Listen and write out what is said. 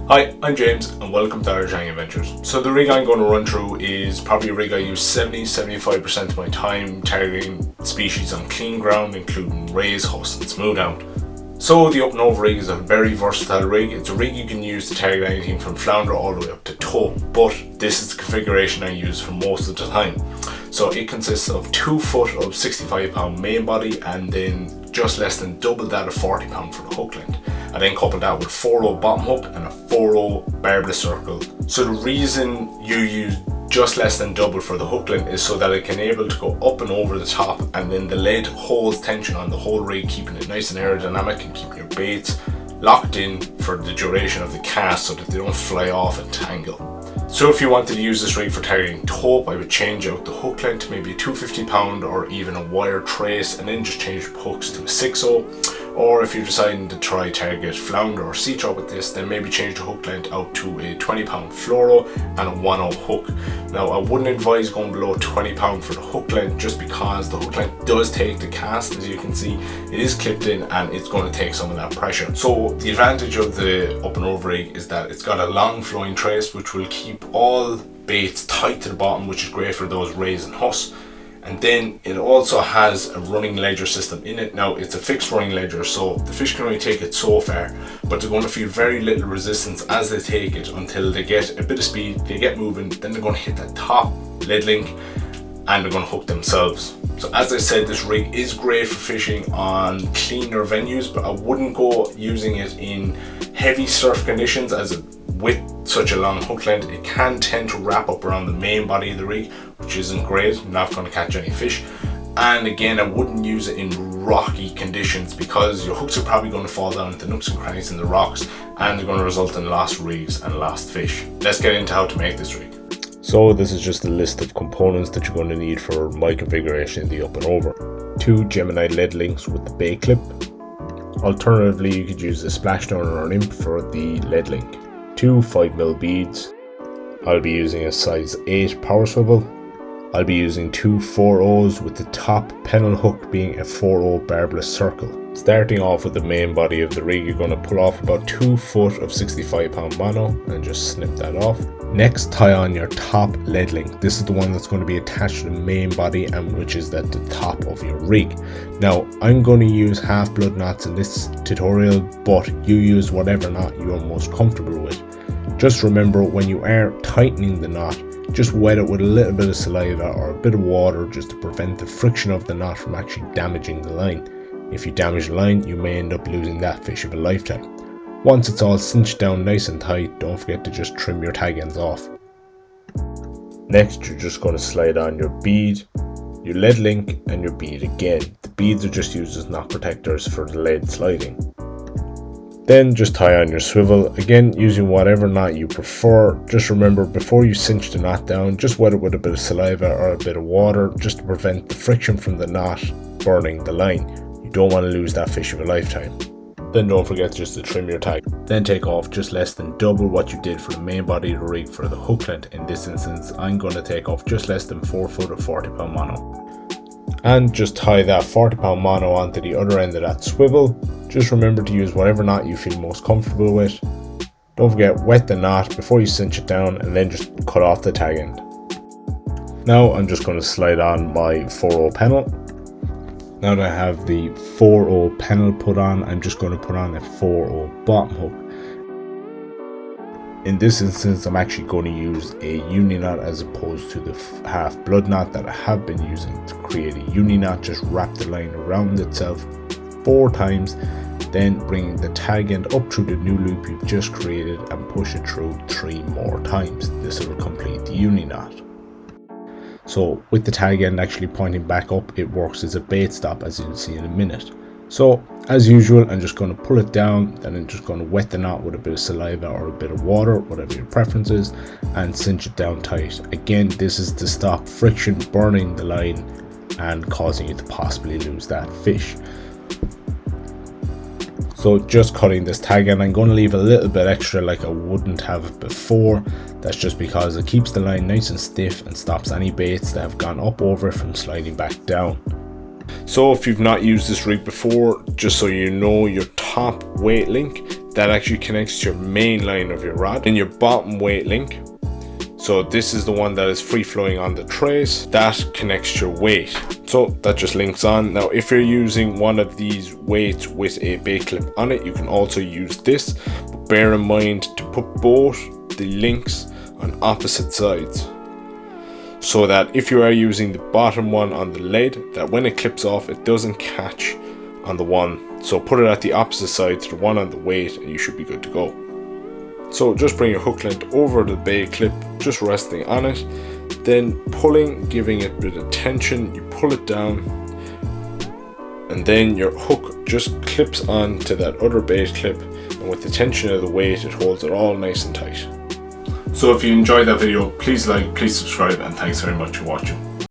Hi, I'm James and welcome to Irish Angling Adventures. So the rig I'm going to run through is probably a rig I use 70-75% of my time targeting species on clean ground, including rays, huss and smoothhound. So the up and over rig is a very versatile rig. It's a rig you can use to target anything from flounder all the way up to tope, but this is the configuration I use for most of the time. So it consists of 2 foot of 65-pound main body and then just less than double that of 40-pound for the hook length. I then couple that with 4/0 bottom hook and a 4/0 barbless circle. So the reason you use just less than double for the hook length is so that it can able to go up and over the top, and then the lead holds tension on the whole rig, keeping it nice and aerodynamic and keeping your baits locked in for the duration of the cast so that they don't fly off and tangle. So if you wanted to use this rig for targeting tope, I would change out the hook length to maybe a 250-pound or even a wire trace, and then just change the hooks to a 6/0. Or if you're deciding to try target flounder or sea trout with this, then maybe change the hook length out to a 20-pound fluoro and a 1/0 hook. Now I wouldn't advise going below 20-pound for the hook length, just because the hook length does take the cast. As you can see, it is clipped in and it's going to take some of that pressure. So the advantage of the up and over rig is that it's got a long flowing trace which will keep all baits tight to the bottom, which is great for those rays and huss. And then it also has a running ledger system in it. Now it's a fixed running ledger, so the fish can only take it so far, but they're going to feel very little resistance as they take it until they get a bit of speed, they get moving, then they're going to hit that top lead link and they're going to hook themselves. So as I said, this rig is great for fishing on cleaner venues, but I wouldn't go using it in heavy surf conditions, as with such a long hook length it can tend to wrap up around the main body of the rig, which isn't great. You're not going to catch any fish. And again, I wouldn't use it in rocky conditions because your hooks are probably going to fall down into nooks and crannies in the rocks, and they're going to result in lost rigs and lost fish. Let's get into how to make this rig. So this is just a list of components that you're going to need for my configuration in the up and over. 2 Gemini Lead links with the bait clip. Alternatively, you could use a splashdown or an imp for the lead link. 2 5mm beads. I'll be using a size 8 power swivel. I'll be using 2 4/0s with the top pennel hook being a 4/0 barbless circle. Starting off with the main body of the rig, you're going to pull off about 2 foot of 65-pound mono and just snip that off. Next, tie on your top lead link. This is the one that's going to be attached to the main body, and which is at the top of your rig. Now I'm going to use half blood knots in this tutorial, but you use whatever knot you are most comfortable with. Just remember, when you are tightening the knot, just wet it with a little bit of saliva or a bit of water just to prevent the friction of the knot from actually damaging the line. If you damage the line, you may end up losing that fish of a lifetime. Once it's all cinched down nice and tight, don't forget to just trim your tag ends off. Next, you're just going to slide on your bead, your lead link and your bead again. The beads are just used as knot protectors for the lead sliding. Then just tie on your swivel, again using whatever knot you prefer. Just remember, before you cinch the knot down, just wet it with a bit of saliva or a bit of water just to prevent the friction from the knot burning the line. You don't want to lose that fish of a lifetime. Then don't forget just to trim your tag. Then take off just less than double what you did for the main body of the rig for the hook length. In this instance, I'm going to take off just less than 4 foot of 40-pound mono. And just tie that 40-pound mono onto the other end of that swivel. Just remember to use whatever knot you feel most comfortable with. Don't forget, wet the knot before you cinch it down, and then just cut off the tag end. Now I'm just going to slide on my 4/0 pennel. Now that I have the 4/0 pennel put on, I'm just going to put on a 4/0 bottom hook. In this instance, I'm actually going to use a uni knot as opposed to the half blood knot that I have been using. To create a uni knot, just wrap the line around itself 4 times, then bring the tag end up through the new loop you've just created and push it through 3 more times. This will complete the uni knot. So with the tag end actually pointing back up, it works as a bait stop, as you'll see in a minute. So as usual, I'm just going to pull it down, then I'm just going to wet the knot with a bit of saliva or a bit of water, whatever your preference is, and cinch it down tight. Again, this is to stop friction burning the line and causing you to possibly lose that fish. So just cutting this tag end, I'm going to leave a little bit extra like I wouldn't have before. That's just because it keeps the line nice and stiff and stops any baits that have gone up over it from sliding back down. So if you've not used this rig before, just so you know, your top weight link that actually connects to your main line of your rod. And your bottom weight link, so this is the one that is free flowing on the trace, that connects to your weight. So that just links on. Now if you're using one of these weights with a bait clip on it, you can also use this, but bear in mind to put both the links on opposite sides, so that if you are using the bottom one on the lead, that when it clips off it doesn't catch on the one. So put it at the opposite side to the one on the weight and you should be good to go. So just bring your hook length over the bait clip, just resting on it, then pulling, giving it a bit of tension, you pull it down, and then your hook just clips on to that other bait clip, and with the tension of the weight it holds it all nice and tight. So if you enjoyed that video, please like, please subscribe, and thanks very much for watching.